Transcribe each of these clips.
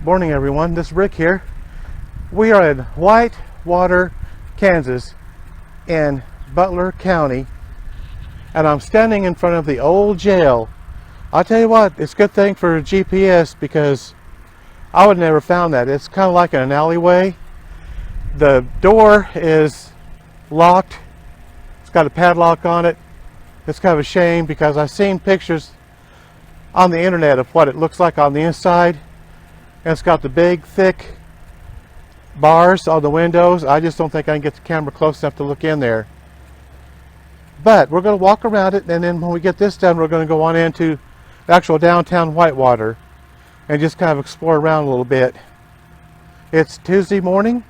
Morning, everyone. This is Rick here. We are in Whitewater, Kansas, in Butler County, and I'm standing in front of the old jail. I'll tell you what, it's a good thing for GPS because I would never found that. It's kind of like in an alleyway. The door is locked. It's got a padlock on it. It's kind of a shame because I've seen pictures on the internet of what it looks like on the inside. And it's got the big, thick bars on the windows. I just don't think I can get the camera close enough to look in there. But we're going to walk around it, and then when we get this done, we're going to go on into actual downtown Whitewater and just kind of explore around a little bit. It's Tuesday morning.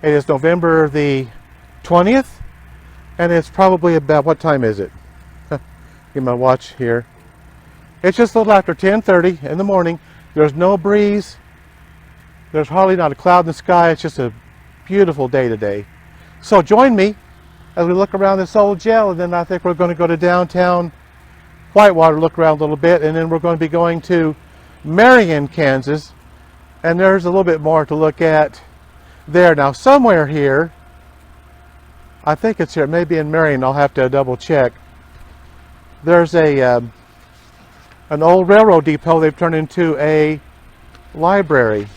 It is November the 20th, and it's probably about, what time is it? Get my watch here. It's just a little after 10:30 in the morning. There's no breeze. There's hardly not a cloud in the sky. It's just a beautiful day today. So join me as we look around this old jail, and then I think we're going to go to downtown Whitewater, look around a little bit, and then we're going to be going to Marion, Kansas, and there's a little bit more to look at there. Now somewhere here, I think it's here, maybe in Marion, I'll have to double check. There's an old railroad depot they've turned into a library.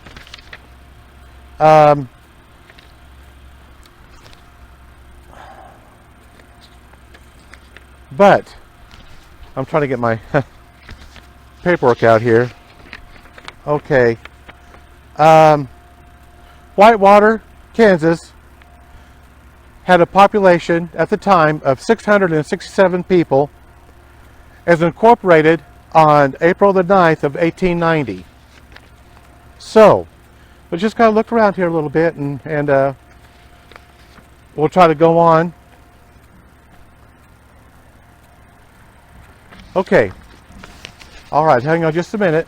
But I'm trying to get my paperwork out here. Okay. Whitewater, Kansas had a population at the time of 667 people. As incorporated on April the 9th of 1890. So we'll just kind of look around here a little bit, and we'll try to go on. Okay. All right, hang on just a minute.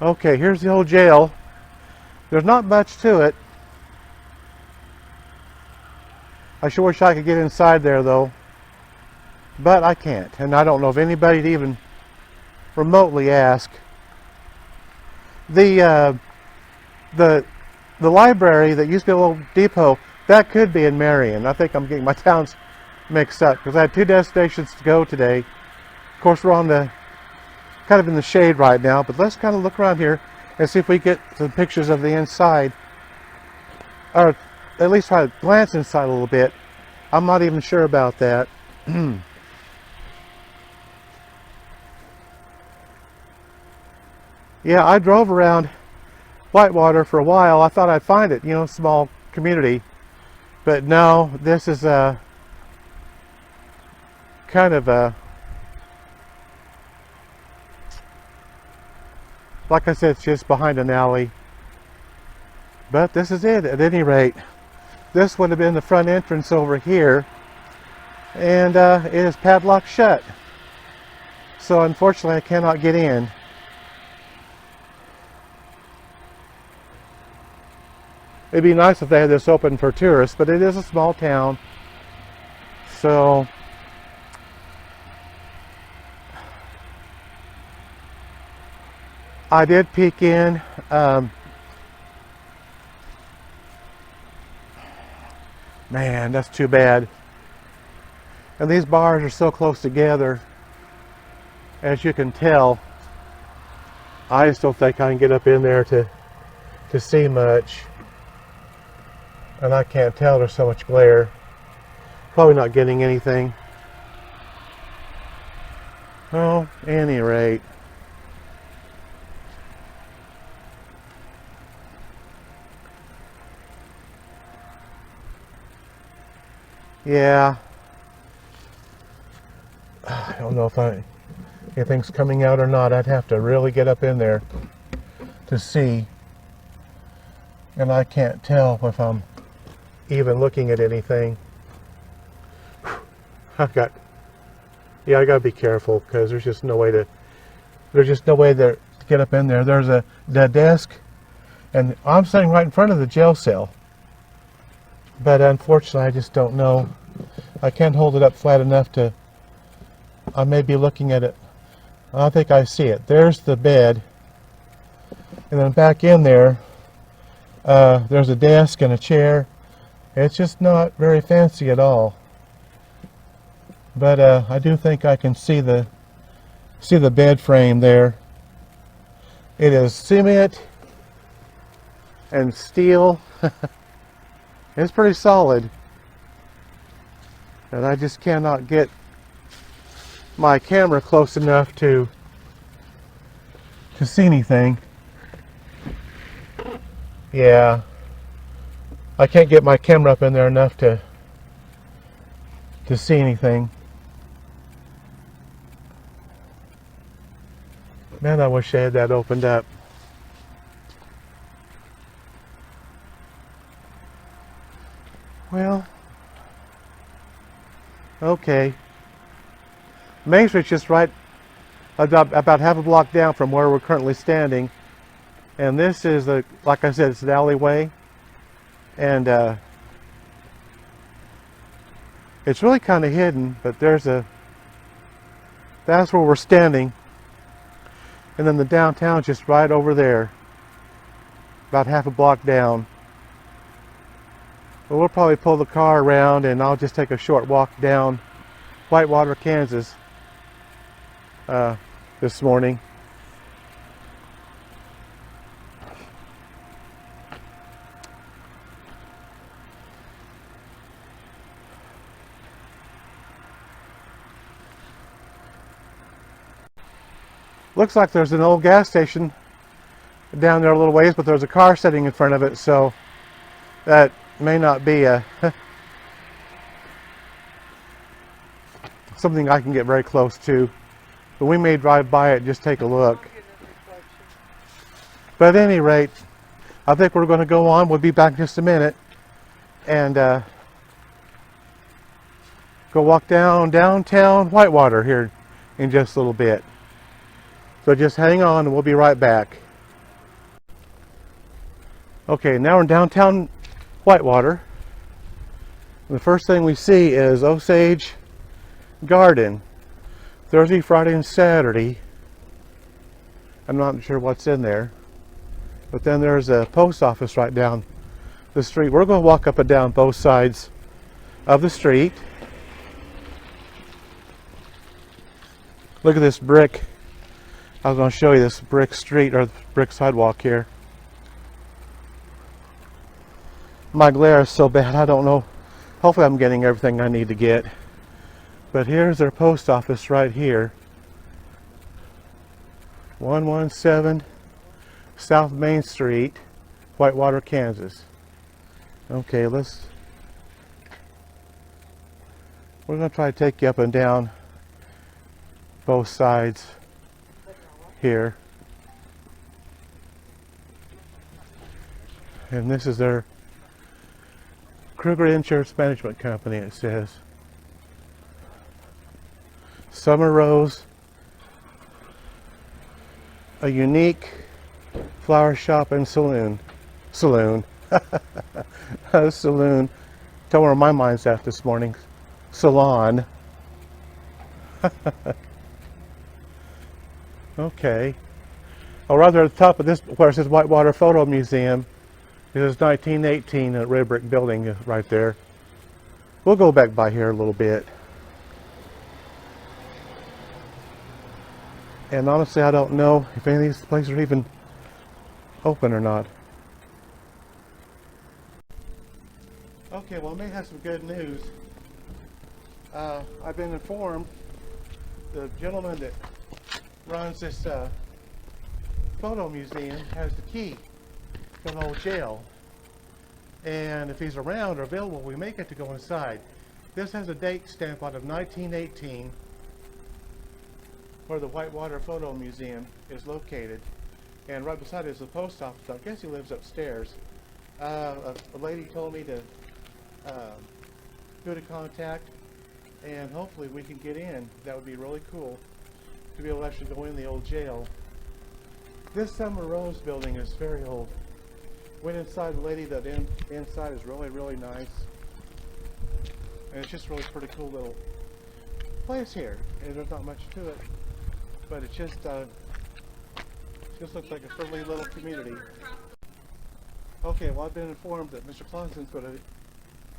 Okay, here's the old jail. There's not much to it. I sure wish I could get inside there though, but I can't, and I don't know of anybody to even remotely ask. The library that used to be a little depot, that could be in Marion. I think I'm getting my towns mixed up because I had two destinations to go today. Of course, we're on the kind of in the shade right now, but let's kind of look around here and see if we get some pictures of the inside, or at least try to glance inside a little bit. I'm not even sure about that. Yeah, I drove around Whitewater for a while. I thought I'd find it, small community. But no, this is a kind of a, like I said, it's just behind an alley. But this is it at any rate. This would have been the front entrance over here, and it is padlocked shut. So unfortunately I cannot get in. It'd be nice if they had this open for tourists, but it is a small town. So I did peek in. Man, that's too bad. And these bars are so close together, as you can tell. I just don't think I can get up in there to see much. And I can't tell, there's so much glare. Probably not getting anything. Well, at any rate. Yeah. I don't know if anything's coming out or not. I'd have to really get up in there to see. And I can't tell if I'm even looking at anything. I gotta be careful because there's just no way to get up in there. There's a desk, and I'm sitting right in front of the jail cell. But unfortunately, I just don't know. I can't hold it up flat enough to, I may be looking at it I think I see it. There's the bed. And then back in there, there's a desk and a chair. It's just not very fancy at all. But I do think I can see the bed frame there. It is cement and steel. It's pretty solid. And I just cannot get my camera close enough to see anything. Yeah, I can't get my camera up in there enough to see anything. Man, I wish I had that opened up. Well, okay. Main Street's just right about half a block down from where we're currently standing. And this is, like I said, it's an alleyway. And it's really kind of hidden, but that's where we're standing. And then the downtown's just right over there, about half a block down. But we'll probably pull the car around and I'll just take a short walk down Whitewater, Kansas this morning. Looks like there's an old gas station down there a little ways, but there's a car sitting in front of it, so that may not be something I can get very close to. But we may drive by it, just take a look. But at any rate, I think we're going to go on. We'll be back in just a minute and go walk downtown Whitewater here in just a little bit. So just hang on and we'll be right back. Okay, now we're in downtown Whitewater. The first thing we see is Osage Garden. Thursday, Friday, and Saturday. I'm not sure what's in there. But then there's a post office right down the street. We're going to walk up and down both sides of the street. Look at this brick. I was going to show you this brick street or brick sidewalk here. My glare is so bad, I don't know. Hopefully I'm getting everything I need to get. But here's their post office right here. 117 South Main Street, Whitewater, Kansas. Okay, we're going to try to take you up and down both sides here. And this is their Kruger Insurance Management Company, it says. Summer Rose, a unique flower shop and saloon. A saloon. Tell me where my mind's at this morning. Salon. Okay. Oh, rather at the top of this, where it says Whitewater Photo Museum, this is 1918 red brick building right there. We'll go back by here a little bit. And honestly, I don't know if any of these places are even open or not. Okay, well, I may have some good news. I've been informed the gentleman that runs this photo museum has the key to the old jail. And if he's around or available, we may get to go inside. This has a date stamp out of 1918 where the Whitewater Photo Museum is located. And right beside it is the post office. I guess he lives upstairs. A lady told me to go to contact, and hopefully we can get in. That would be really cool to be able to actually go in the old jail. This Summer Rose building is very old. Went inside, the lady that inside is really, really nice. And it's just really pretty cool little place here. And there's not much to it. but it just looks like a friendly little community. Okay, well, I've been informed that Mr. Clausen's going to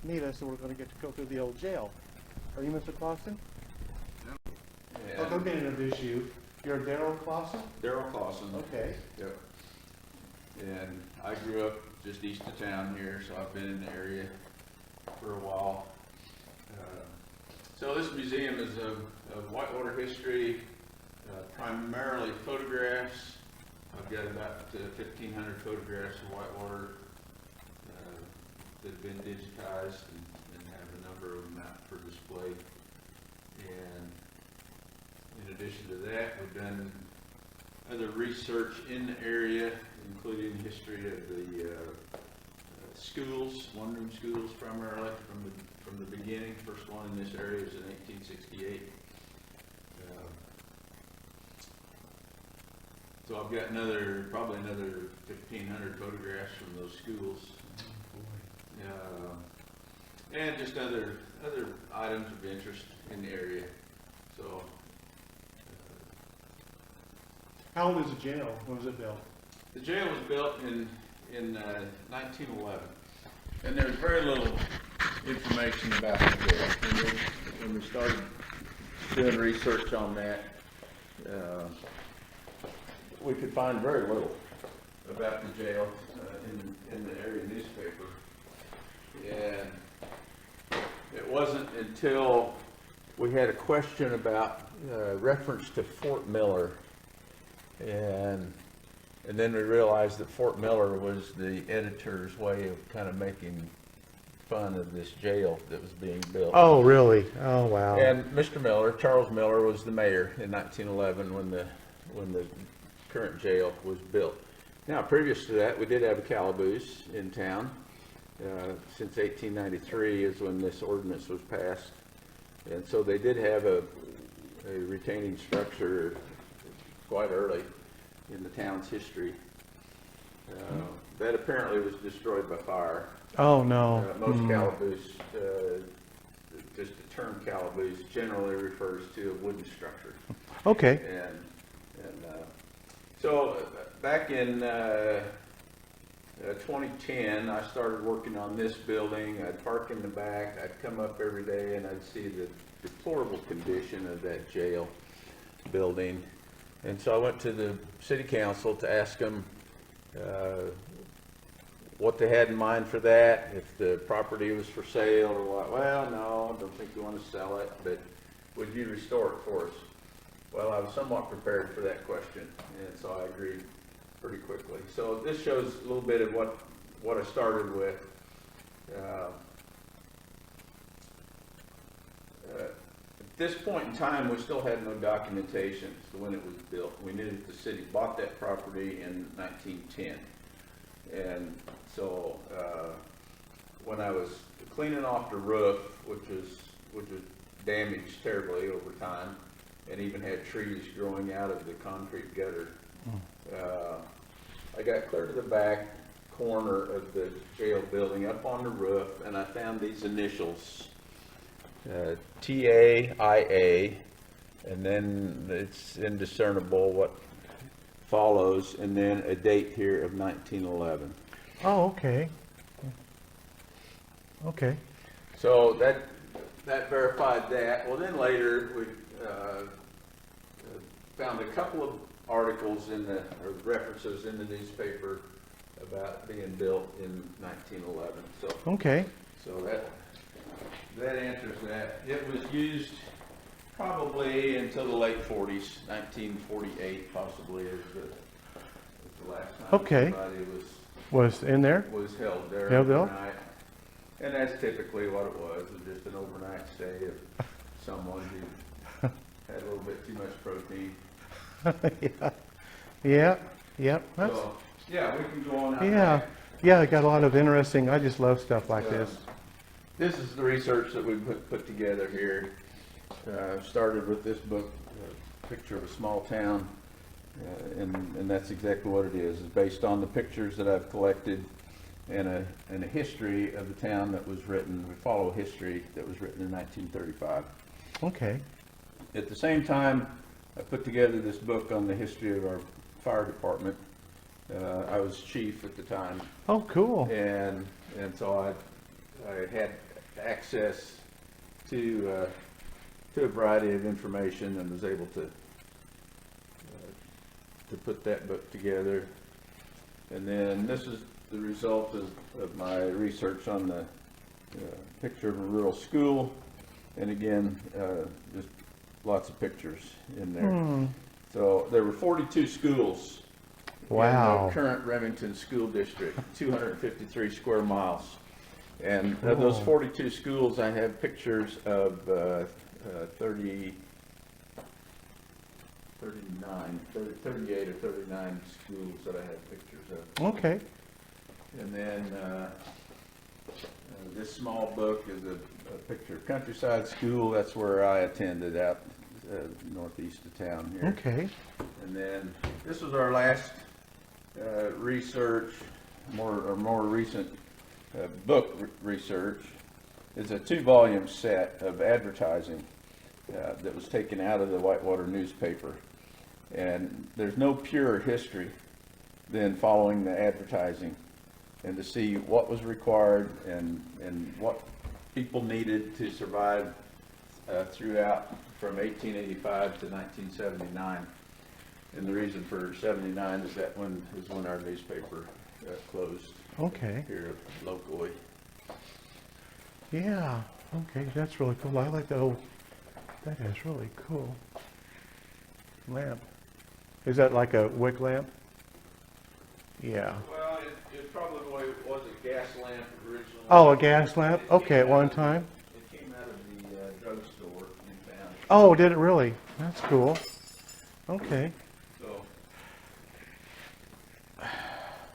meet us, and we're going to get to go through the old jail. Are you Mr. Clausen? Yeah. Oh, let me introduce you. You're Daryl Clausen? Daryl Clausen. Okay. Yep. And I grew up just east of town here, so I've been in the area for a while. So this museum is of Whitewater history, primarily photographs. I've got about 1,500 photographs of Whitewater that have been digitized and have a number of them out for display. And in addition to that, we've done other research in the area, including history of the schools, one-room schools primarily from the beginning. First one in this area was in 1868. So I've got probably another 1,500 photographs from those schools, and just other items of interest in the area. So, How old is the jail? When was it built? the jail was built in 1911, and there's very little information about the jail. When we started doing research on that, we could find very little about the jail in the area newspaper. And it wasn't until we had a question about reference to Fort Miller, and then we realized that Fort Miller was the editor's way of kind of making fun of this jail that was being built. Oh, really? Oh, wow. And Mr. Miller, Charles Miller, was the mayor in 1911 when the current jail was built. Now, previous to that, we did have a calaboose in town. Since 1893 is when this ordinance was passed, and so they did have a retaining structure quite early in the town's history. That apparently was destroyed by fire. Oh, no. Most calaboose, just the term calaboose generally refers to a wooden structure. Okay. And so back in 2010, I started working on this building. I'd park in the back. I'd come up every day and I'd see the deplorable condition of that jail building. And so I went to the city council to ask them what they had in mind for that, if the property was for sale or what. Well, no, I don't think we want to sell it, but would you restore it for us? Well, I was somewhat prepared for that question, and so I agreed pretty quickly. So this shows a little bit of what I started with. At this point in time, we still had no documentation as to when it was built. We knew that the city bought that property in 1910. And so when I was cleaning off the roof, which was damaged terribly over time, and even had trees growing out of the concrete gutter, I got clear to the back corner of the jail building up on the roof, and I found these initials, TAIA, and then it's indiscernible what follows, and then a date here of 1911. Oh, okay. Okay. So that verified that. Well, then later we found a couple of articles or references in the newspaper about being built in 1911. So Okay. So that answers that. It was used probably until the late 40s, 1948 possibly is the last time Okay. somebody Was in there? was held there Held there? overnight. And that's typically what it was just an overnight stay of someone who had a little bit too much protein. Yeah. Yeah. That's, So, yeah, we can go on out yeah. back. Yeah, I got a lot of interesting. I just love stuff like Yeah. this. This is the research that we put together here. Started with this book, Picture of a Small Town, and that's exactly what it is. It's based on the pictures that I've collected and a history of the town that was written. We follow history that was written in 1935. Okay. At the same time, I put together this book on the history of our fire department. I was chief at the time. Oh, cool. And so I had access to a variety of information and was able to put that book together. And then this is the result of my research on the picture of a rural school. And again, just lots of pictures in there. So there were 42 schools Wow. in the current Remington School District, 253 square miles. And of those 42 schools, I have pictures of 38 or 39 schools that I have pictures of. Okay. And then this small book is a picture of Countryside School. That's where I attended out northeast of town here. Okay. And then this was our last research, more recent book research. It's a 2-volume set of advertising that was taken out of the Whitewater newspaper. And there's no purer history than following the advertising and to see what was required and what people needed to survive throughout from 1885 to 1979. And the reason for 79 is that when our newspaper closed. Okay. Here locally. Yeah. Okay, that's really cool. I like that. Oh, that is really cool. Lamp. Is that like a wick lamp? Yeah. Well, it probably was a gas lamp originally. Oh, a gas lamp? Okay, at one time. It came out of the drugstore in town. Oh, did it really? That's cool. Okay. So,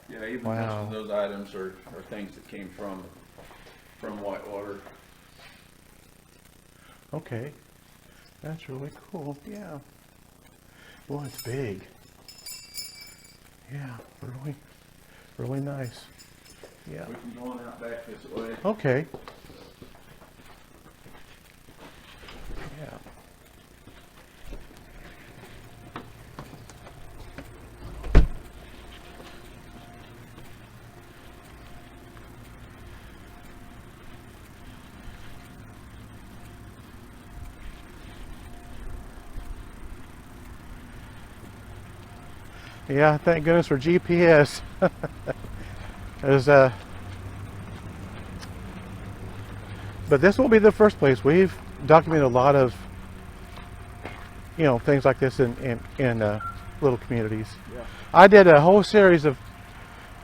yeah, even Wow. most of those items are things that came from Whitewater. Okay. That's really cool. Yeah. Well, it's big. Yeah, really, really nice. Yeah. We can go on out back this way. Okay. Yeah. Yeah, thank goodness for GPS. But this won't be the first place. We've documented a lot of, things like this in little communities. Yeah. I did a whole series of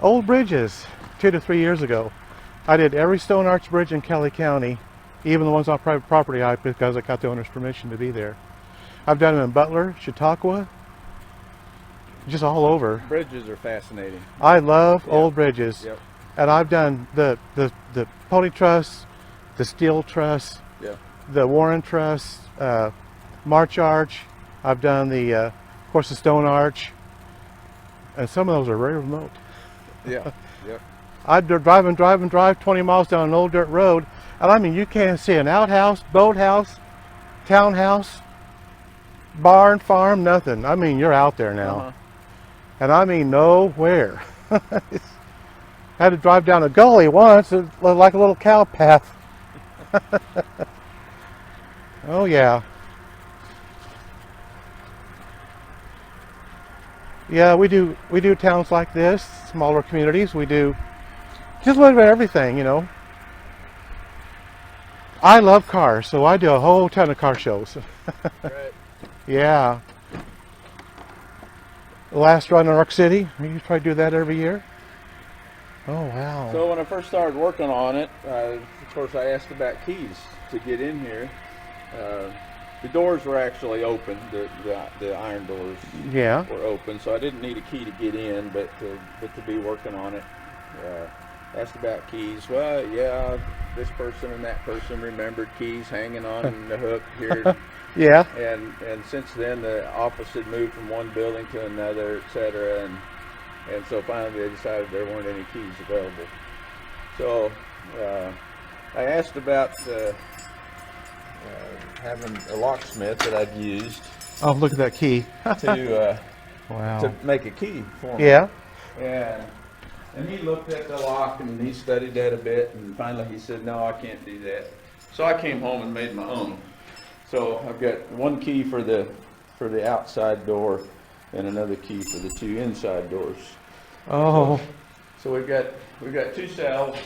old bridges 2 to 3 years ago. I did every stone arch bridge in Kelly County, even the ones on private property, because I got the owner's permission to be there. I've done them in Butler, Chautauqua, just all over. Bridges are fascinating. I love old bridges. Yep. And I've done the Pony Truss, the Steel Truss, Yeah. the Warren Truss, March Arch. I've done of course, the Stone Arch. And some of those are very remote. Yeah. Yep. I'd drive 20 miles down an old dirt road, and I mean, you can't see an outhouse, boathouse, townhouse, barn, farm, nothing. I mean, you're out there now. Uh-huh. And I mean, nowhere. Had to drive down a gully once, it looked like a little cow path. Oh yeah. Yeah, we do towns like this, smaller communities. We do just a little bit of everything, I love cars, so I do a whole ton of car shows. Right. Yeah. The last run in York City, you try to do that every year? Oh, wow. So when I first started working on it, of course I asked about keys to get in here. The doors were actually open, the iron doors Yeah. were open, so I didn't need a key to get in, but to be working on it. Asked about keys. Well, yeah, this person and that person remembered keys hanging on the hook here. Yeah. And since then the office had moved from one building to another, etc. And so finally they decided there weren't any keys available. So I asked about having a locksmith that I'd used, Oh, look at that key. to Wow. make a key for me. Yeah. And he looked at the lock and he studied that a bit, and finally he said, no, I can't do that. So I came home and made my own. So I've got one key for the outside door and another key for the two inside doors. Oh. So we've got two cells.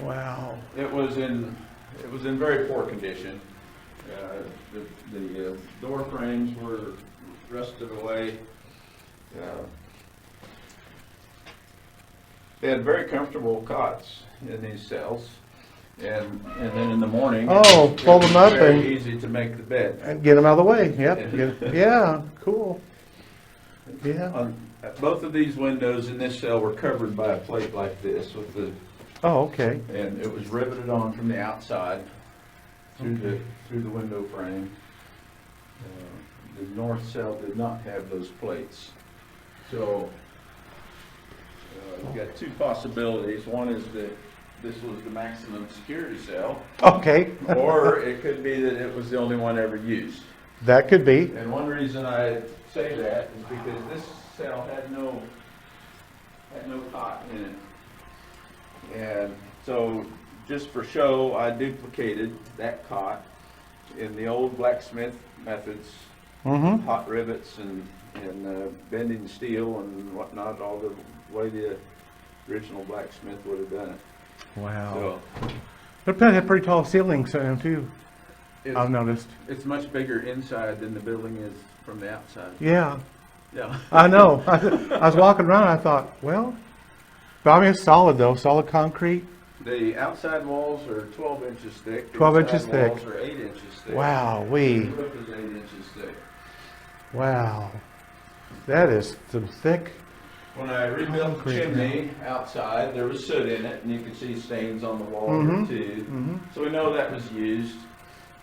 Wow. It was in very poor condition. The door frames were rusted away. They had very comfortable cots in these cells, and then in the morning, Oh, fold them up very and easy to make the bed. get them out of the way. Yep. Yeah. Cool. Yeah. Both of these windows in this cell were covered by a plate like this with the, Oh, okay. and it was riveted on from the outside through the window frame. The north cell did not have those plates. So we've got two possibilities. One is that this was the maximum security cell, Okay. or it could be that it was the only one ever used. That could be. And one reason I say that is because this cell had no cot in it. And so just for show, I duplicated that cot in the old blacksmith methods, Mm-hmm. hot rivets and bending steel and whatnot, all the way the original blacksmith would have done it. Wow. So They had pretty tall ceilings too. I've noticed. it's much bigger inside than the building is from the outside. Yeah. Yeah. I know. I was walking around. And I thought, well, but I mean it's solid though. Solid concrete. The outside walls are 12 inches thick. The 12 inside inches thick. walls are 8 inches thick. Wow. The roof is 8 inches thick. Wow. That is some thick. When I rebuilt the Concrete, chimney outside, there was soot in it, and you could see stains on the wall Mhm. here too. Mhm. So we know that was used.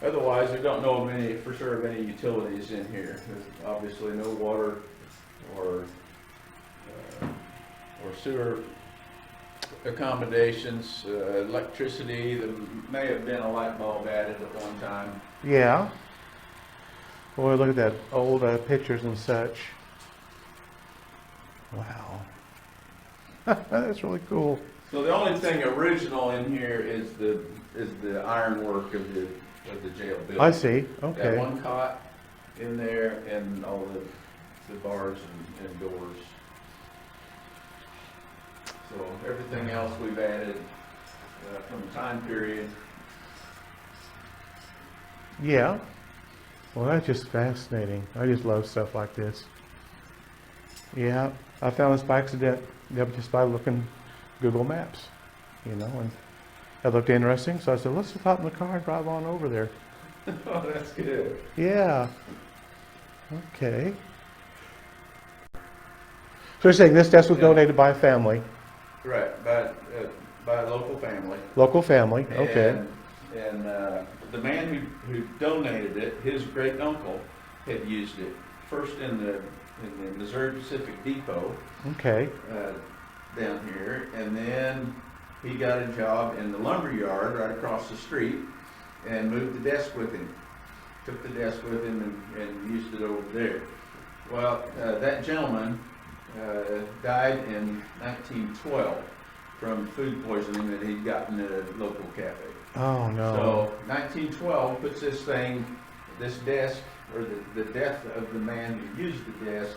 Otherwise, we don't know of any, for sure, of any utilities in here. There's obviously no water or sewer accommodations, electricity. There may have been a light bulb added at one time. Yeah. Boy, look at that old pictures and such. Wow. That's really cool. So the only thing original in here is the ironwork of the jail building. I see. Got Okay. one cot in there and all the bars and doors. So everything else we've added from the time period. Yeah. Well, that's just fascinating. I just love stuff like this. Yeah. I found this by accident just by looking Google Maps, and it looked interesting. So I said, let's just hop in the car and drive on over there. Oh, that's good. Yeah. Okay. So you're saying this desk was donated by a family, Right, by a local family. local family. Okay. And the man who donated it, his great uncle had used it first in the Missouri Pacific Depot Okay. down here, and then he got a job in the lumber yard right across the street and moved the desk with him. Took the desk with him and used it over there. Well, that gentleman died in 1912 from food poisoning that he'd gotten at a local cafe. Oh no. So 1912 puts this desk, or the death of the man who used the desk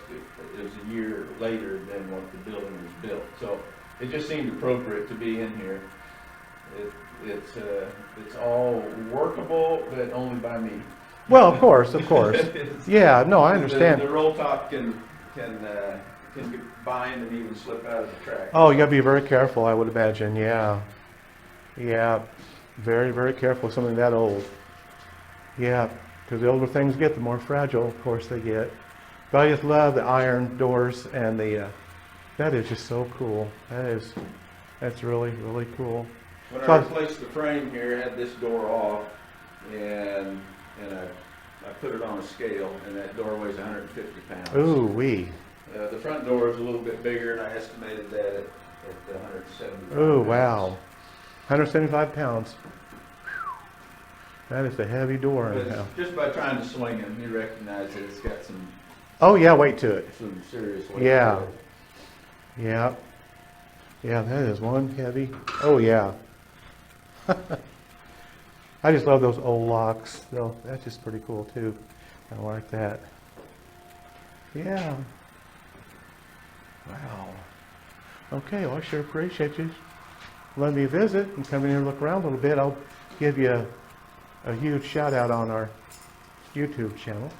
is a year later than what the building was built. So it just seemed appropriate to be in here. It's all workable, but only by me. Well, of course. Yeah. No, I understand. The roll top can bind and even slip out of the track. Oh, you gotta be very careful, I would imagine. Yeah. Yeah. Very, very careful. Something that old. Yeah. Because the older things get, the more fragile, of course, they get. But I just love the iron doors and that is just so cool. That's really, really cool. When So I replaced the frame here, I had this door off, and I put it on a scale, and that door weighs 150 pounds. Ooh, wee. The front door is a little bit bigger, and I estimated that at 170 pounds. Ooh, wow. 175 pounds. That is a heavy door But anyhow. just by trying to swing them, you recognize that it's got Oh yeah, weight to it. some serious weight Yeah. to it. Yeah. Yeah, that is one heavy. Oh yeah. I just love those old locks. So that's just pretty cool too. I like that. Yeah. Wow. Okay, well I sure appreciate you letting me visit and come in here and look around a little bit. I'll give you a huge shout out on our YouTube channel.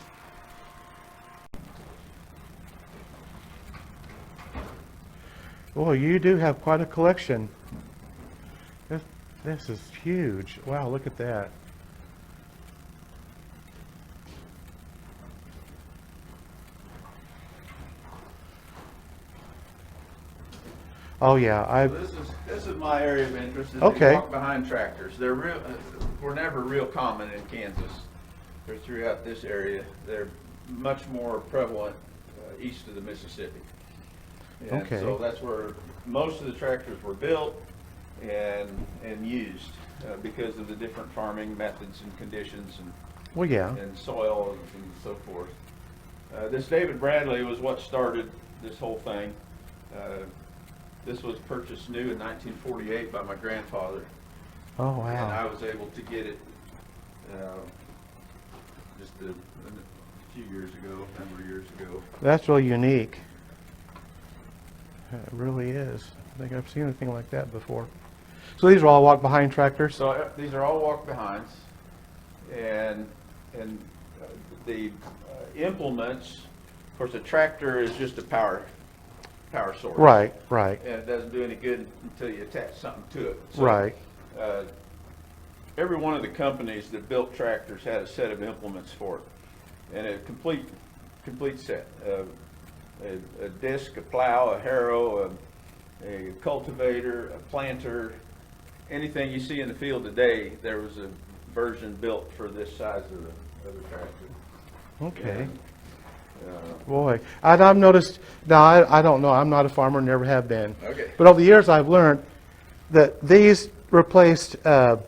Well, you do have quite a collection. This is huge. Wow, look at that. Oh yeah, So this is my area of interest. Is Okay. They walk behind tractors. They're real. Were never real common in Kansas. They're throughout this area. They're much more prevalent east of the Mississippi. And Okay. so that's where most of the tractors were built and used because of the different farming methods and conditions well yeah. and soil and so forth. This David Bradley was what started this whole thing. This was purchased new in 1948 by my grandfather, Oh and I wow. was able to get it just a few years ago, a number of years ago. That's really unique. It really is. I think I've seen anything like that before. So these are all walk behind tractors? So these are all walk behinds, and the implements. Of course, a tractor is just a power source. Right, right, And it doesn't do any good until you attach something to it. So, right. Every one of the companies that built tractors had a set of implements for it, and a complete set. A disc, a plow, a harrow, a cultivator, a planter, anything you see in the field today, there was a version built for this size of the tractor. Okay. And, Boy, I've noticed, now I don't know, I'm not a farmer, never have been. Okay. But over the years I've learned that these replaced, they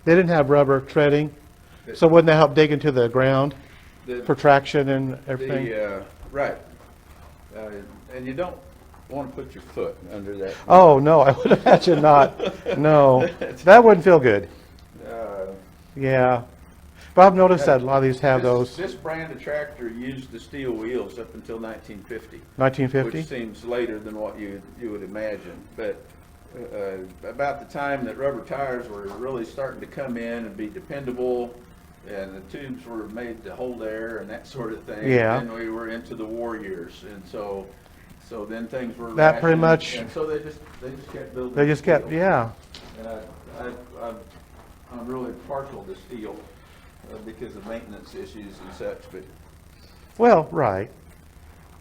didn't have rubber treading, so wouldn't that help dig into the ground for traction and everything? right. And you don't want to put your foot under that. Oh, no, I would imagine not. No, that wouldn't feel good. Uh, Yeah. But I've noticed that a lot of these have those. This brand of tractor used the steel wheels up until 1950. 1950? Which seems later than what you would imagine. But about the time that rubber tires were really starting to come in and be dependable, and the tubes were made to hold air and that sort of thing. Yeah. Then we were into the war years, and so then things were That pretty rationed, much- And so they just kept building. They just kept, steel. yeah. And I'm really partial to steel because of maintenance issues and such, but. Well, right.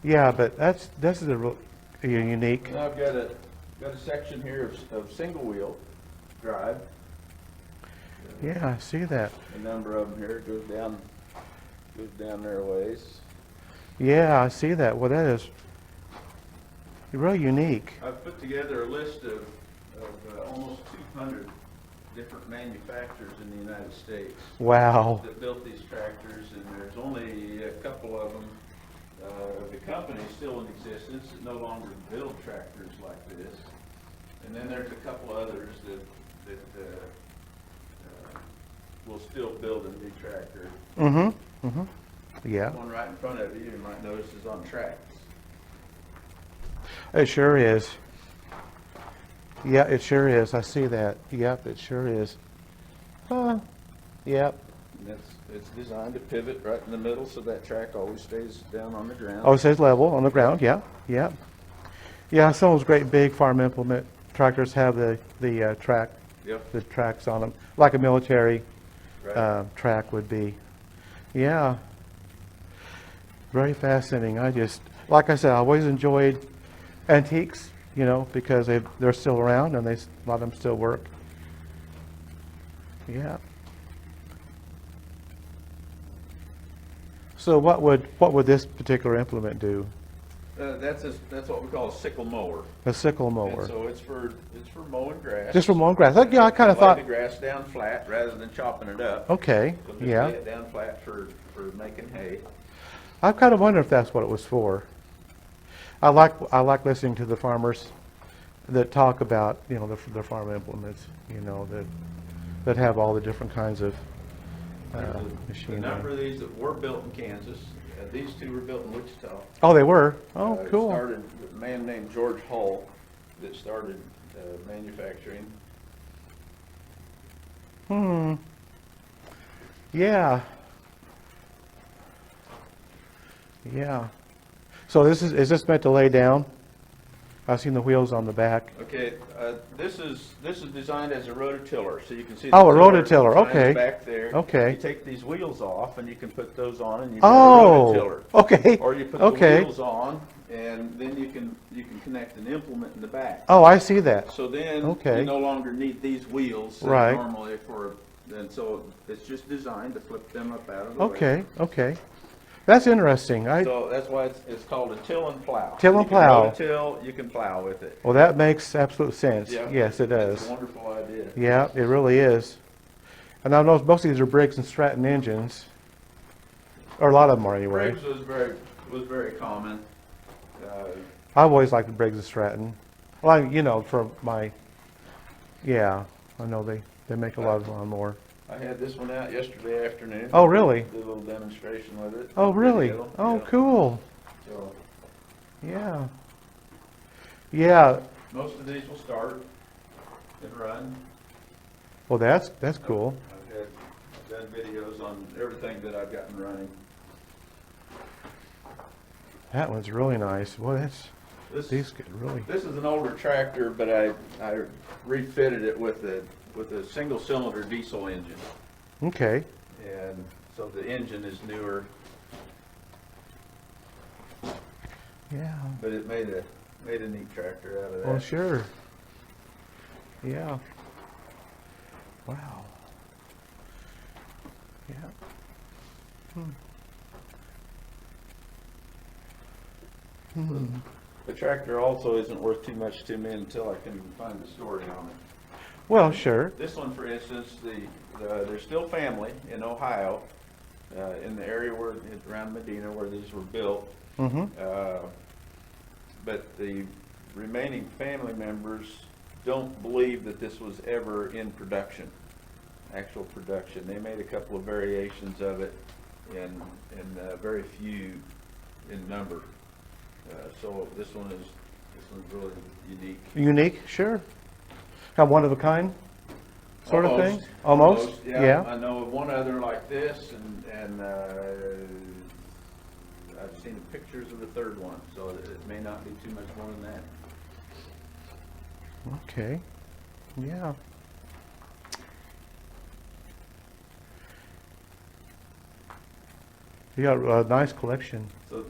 Yeah, but this is a real unique. And I've got a section here of single wheel drive. Yeah, I see that. A number of them here. It goes down there a ways. Yeah, I see that. Well, that is really unique. I've put together a list of almost 200 different manufacturers in the United States Wow. that built these tractors, and there's only a couple of them, the companies still in existence that no longer build tractors like this. And then there's a couple others that will still build a new tractor. Mm-hmm. Mm-hmm. Yeah. One right in front of you, you might notice, is on tracks. It sure is. Yeah, it sure is. I see that. Yep, it sure is. Yep. And it's designed to pivot right in the middle, so that track always stays down on the ground. Oh, it says level on the ground. Yeah, yeah. Yeah, some of those great big farm implement tractors have the track, Yep. the tracks on them, like a military Right. track would be. Yeah. Very fascinating. I just, like I said, I always enjoyed antiques, you know, because they're still around and a lot of them still work. Yeah. So what would this particular implement do? That's what we call a sickle mower. A sickle And mower. so it's for mowing grass. Just for mowing grass. Yeah, I kind of Lay thought. the grass down flat rather than chopping it up. Okay, So just yeah. lay it down flat for making hay. I kind of wonder if that's what it was for. I like listening to the farmers that talk about, you know, the farm implements, you know, that have all the different kinds of The machinery. number of these that were built in Kansas, these two were built in Wichita. Oh, they were? Oh, It cool. started with a man named George Hull that started manufacturing. Yeah. Yeah. So is this meant to lay down? I've seen the wheels on the back. Okay, this is designed as a rototiller, so you can see. Oh, a tiller rototiller, signs okay. Back there. Okay. You take these wheels off, and you can put those on, and you Oh, get a rototiller. okay. Or you put Okay. the wheels on, and then you can connect an implement in the back. Oh, I see that. So then Okay. you no longer need these wheels Right. normally and so it's just designed to flip them up out of the way. Okay, okay. That's interesting. So that's why it's called a till and plow. Till and You can plow. rototill, you can plow with it. Well, that makes absolute sense. Yeah. Yes, it It's does. a wonderful idea. Yeah, it really is. And I know most of these are Briggs and Stratton engines, or a lot of them are anyway. Briggs was very common. I've always liked the Briggs and Stratton. Well, you know, for my, yeah, I know they make a lot of lawnmower. I had this one out yesterday afternoon. Oh, really? Did a little demonstration with it. Oh, really? Video. Oh, Yeah. cool. So Yeah. Yeah. most of these will start and run. Well, that's cool. I've done videos on everything that I've gotten running. That one's really nice. Boy, these could really. This is an older tractor, but I refitted it with a single cylinder diesel engine. Okay. And so the engine is newer, Yeah. but it made a neat tractor out of that. Well, sure. Yeah. Wow. Yeah. The tractor also isn't worth too much to me until I can find the story on it. Well, sure. This one, for instance, they're still family in Ohio, in the area around Medina where these were built. Mm-hmm. But the remaining family members don't believe that this was ever in production, actual production. They made a couple of variations of it, and very few in number. So this one's really unique. Unique, sure. Kind of one of a kind, sort of thing. Almost. Almost. Yeah. Yeah. I know of one other like this, and I've seen pictures of the third one, so it may not be too much more than that. Okay. Yeah. You got a nice collection. So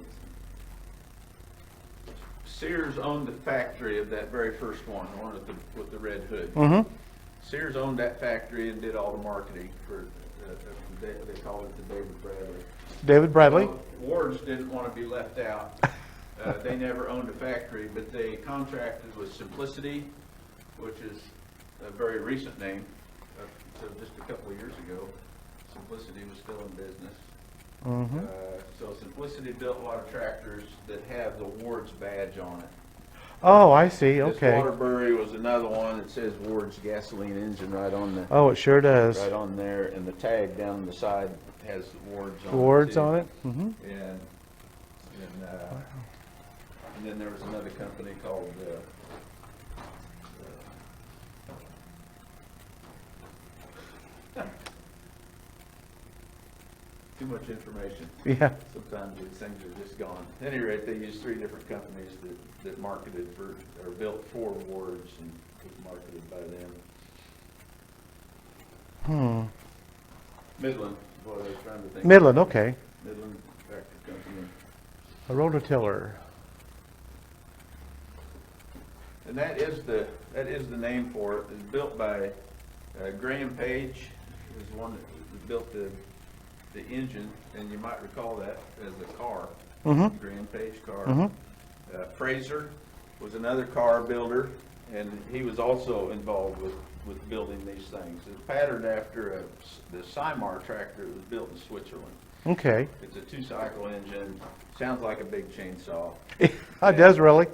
Sears owned the factory of that very first one, the one with the red hood. Mm-hmm. Sears owned that factory and did all the marketing for, they call it the David Bradley. David Bradley. Well, Wards didn't want to be left out. They never owned a factory, but they contracted with Simplicity, which is a very recent name. So just a couple of years ago, Simplicity was still in business. Mm-hmm. So Simplicity built a lot of tractors that have the Wards badge on it. Oh, I see. This Okay. Waterbury was another one that says Wards gasoline engine right on Oh, it sure does. right on there, and the tag down the side has Wards on it. Words too. on it. Mm-hmm. And then there was another company called too much information. Yeah. Sometimes these things are just gone. At any rate, they used 3 different companies that marketed for or built for Wards and was marketed by them. Midland, is what I was trying to think. Midland. Okay. Midland Tractor Company. A rototiller. And that is the name for it. It's built by Graham Page, is the one that built the engine, and you might recall that as a car, Mm-hmm. Graham Page car. Mm-hmm. Fraser was another car builder, and he was also involved with building these things. It's patterned after the Cymar tractor that was built in Switzerland. Okay. It's a 2-cycle engine. Sounds like a big chainsaw. It does really?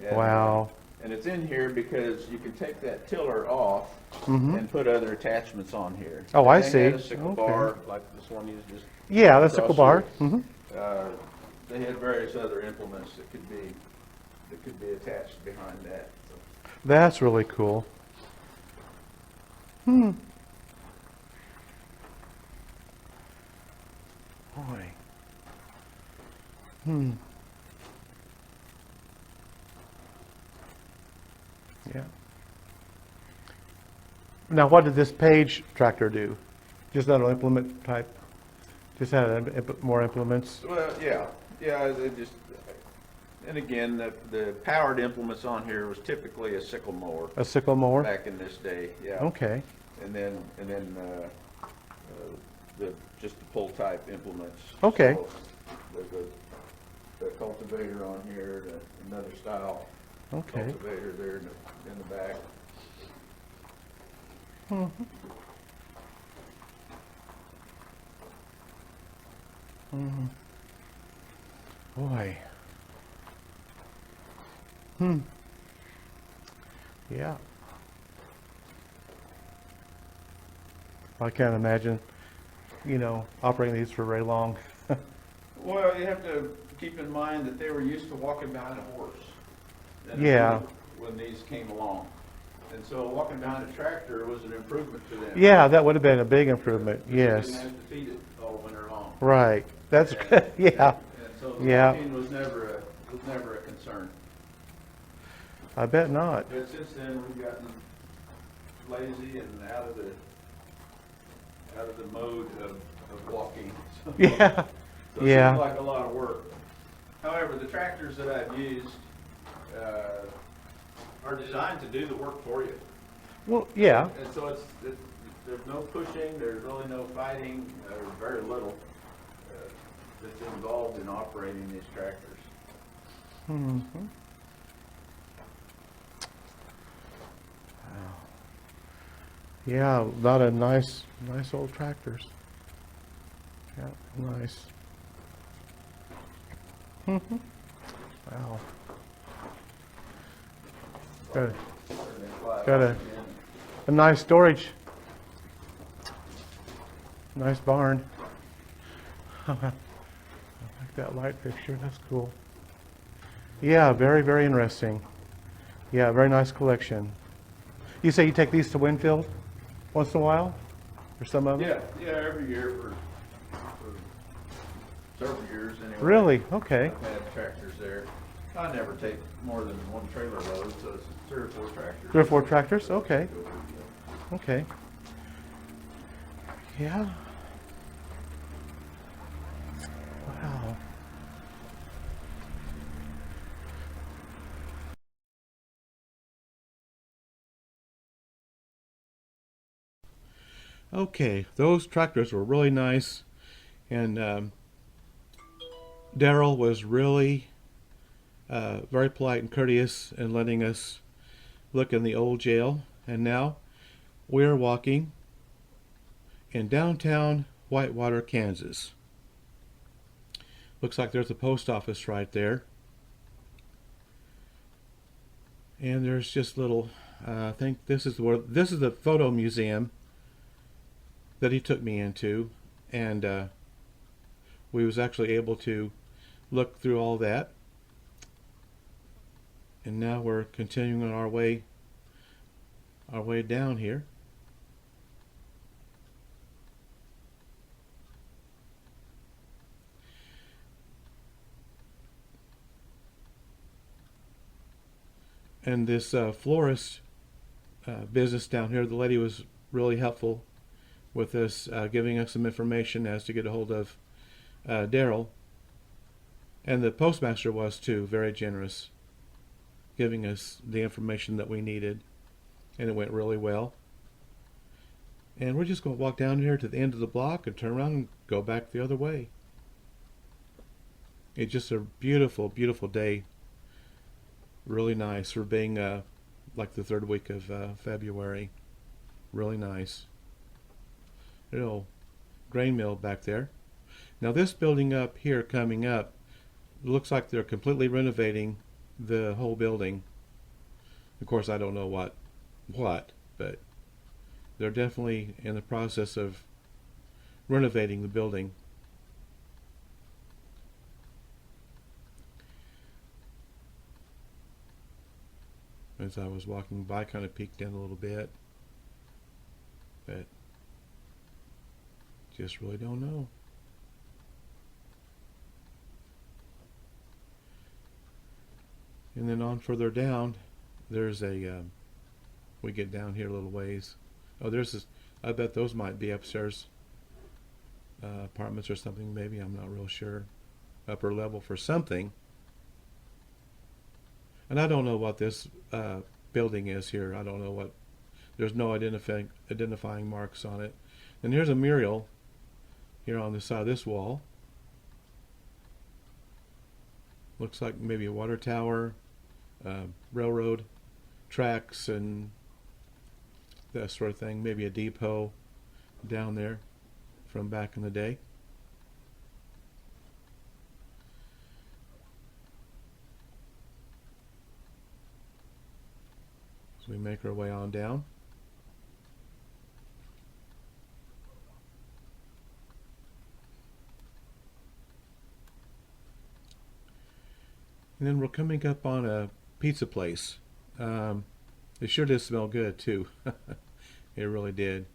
And, Wow. And it's in here because you can take that tiller off Mm-hmm. and put other attachments on here. Oh, I They see. had a sickle Okay. bar, like this one you just. Yeah, the sickle bar. across Mm-hmm. here. They had various other implements that could be attached behind that. So, That's really cool. Hmm. Boy. Hmm. Yeah. Now, what did this Page tractor do? Just another implement type? Just had more implements? well, yeah, they just, and again, the powered implements on here was typically a sickle mower A sickle mower? back in this day, yeah. Okay. And then just the pull type implements. Okay. So there's the cultivator on here, another style Okay. cultivator there in the back. Mm-hmm. Mm-hmm. Boy. Hmm. Yeah. I can't imagine, operating these for very long. Well, you have to keep in mind that they were used to walking behind a horse. Yeah. When these came along. And so walking behind a tractor was an improvement to them. Yeah, that would have been a big improvement. They Yes. didn't have to feed it all winter long. Right. That's And- good. Yeah. And so the Yeah. walking was never a concern. I bet not. But since then, we've gotten lazy and out of the mode of walking. So- Yeah. So it Yeah. seems like a lot of work. However, the tractors that I've used are designed to do the work for you. Well, yeah. And so there's no pushing, there's really no fighting, or very little that's involved in operating these tractors. Mm-hmm. Wow. Yeah, a lot of nice old tractors. Yeah, nice. Mm-hmm. Wow. Got a nice storage. Nice barn. I like that light fixture. That's cool. Yeah, very, very interesting. Yeah, very nice collection. You say you take these to Winfield once in a while? Or some of them? Yeah, every year for several years anyway. Really? Okay. I've had tractors there. I never take more than one trailer load, so it's 3 or 4 tractors. 3 or 4 tractors? Okay. Okay. Yeah. Wow. Okay, those tractors were really nice, and Daryl was really very polite and courteous in letting us look in the old jail. And now we're walking in downtown Whitewater, Kansas. Looks like there's a post office right there. And there's just little, I think this is the photo museum that he took me into, and we was actually able to look through all that. And now we're continuing on our way down here. And this florist business down here, the lady was really helpful with us, giving us some information as to get a hold of Daryl. And the postmaster was too, very generous, giving us the information that we needed. And it went really well. And we're just going to walk down here to the end of the block and turn around and go back the other way. It's just a beautiful, beautiful day Really nice for being like the third week of February. Really nice. Little grain mill back there. Now this building up here coming up looks like they're completely renovating the whole building. Of course, I don't know what, but they're definitely in the process of renovating the building. As I was walking by, kind of peeked in a little bit, but just really don't know. And then on further down, there's a, we get down here a little ways. Oh, there's this, I bet those might be upstairs apartments or something, maybe, I'm not real sure. Upper level for something. And I don't know what this building is here. I don't know what, there's no identifying marks on it. And here's a mural here on the side of this wall. Looks like maybe a water tower, railroad tracks and that sort of thing. Maybe a depot down there from back in the day. So we make our way on down. And then we're coming up on a pizza place. It sure did smell good too. It really did.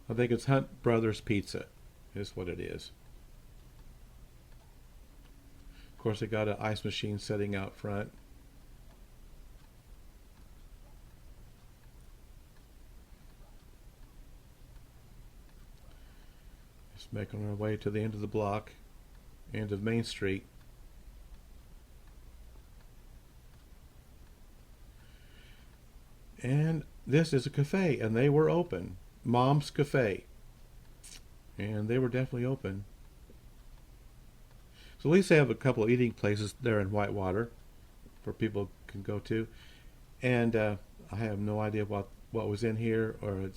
I think it's Hunt Brothers Pizza is what it is. Of course, they got an ice machine setting out front. Just making our way to the end of the block, end of Main Street. And this is a cafe, and they were open. Mom's Cafe. And they were definitely open. So at least they have a couple of eating places there in Whitewater where people can go to. And I have no idea what was in here, or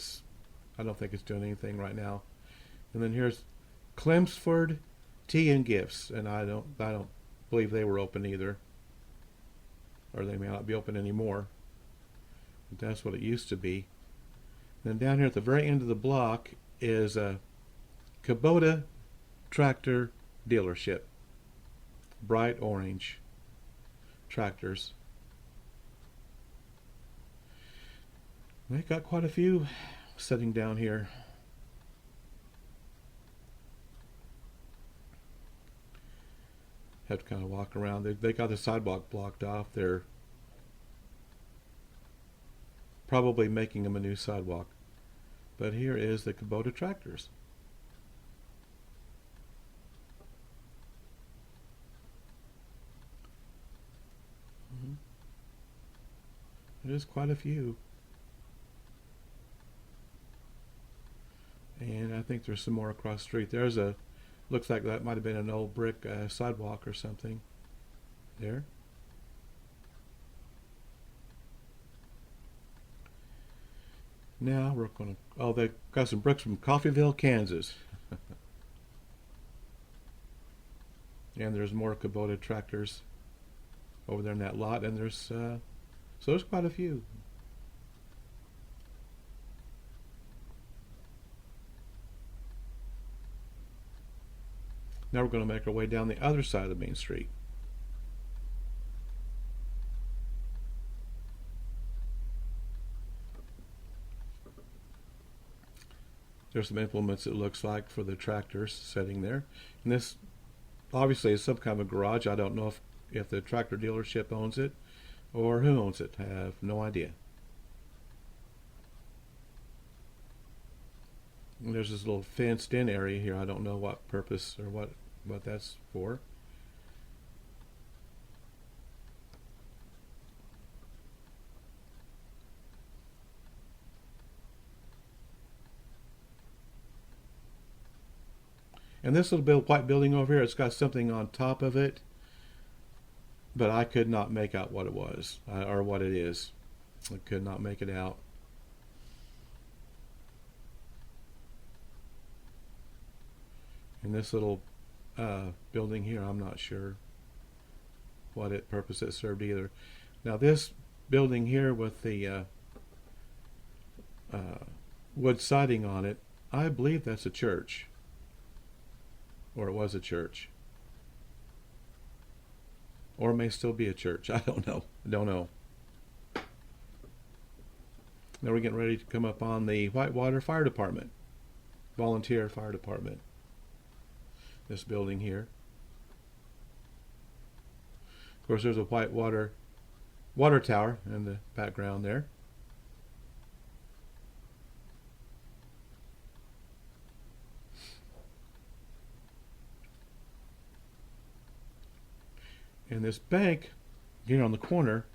I don't think it's doing anything right now. And then here's Clemsford Tea and Gifts, and I don't believe they were open either, or they may not be open anymore. But that's what it used to be. And then down here at the very end of the block is a Kubota tractor dealership. Bright orange tractors. They got quite a few sitting down here. Have to kind of walk around. They got the sidewalk blocked off. They're probably making them a new sidewalk. But here is the Kubota tractors. There's quite a few. And I think there's some more across the street. There's looks like that might have been an old brick sidewalk or something there. Now we're going to, oh, they got some bricks from Coffeyville, Kansas. And there's more Kubota tractors over there in that lot, and so there's quite a few. Now we're going to make our way down the other side of the main street. There's some implements, it looks like, for the tractors sitting there. And this obviously is some kind of a garage. I don't know if the tractor dealership owns it or who owns it. I have no idea. And there's this little fenced in area here. I don't know what purpose or what that's for. And this little white building over here, it's got something on top of it. but I could not make out what it was or what it is. I could not make it out. And this little building here, I'm not sure what purpose it served either. Now this building here with the wood siding on it, I believe that's a church, or it was a church, or it may still be a church. I don't know. Now we're getting ready to come up on the Whitewater Fire Department, volunteer fire department. This building here. Of course, there's a Whitewater water tower in the background there. And this bank here on the corner,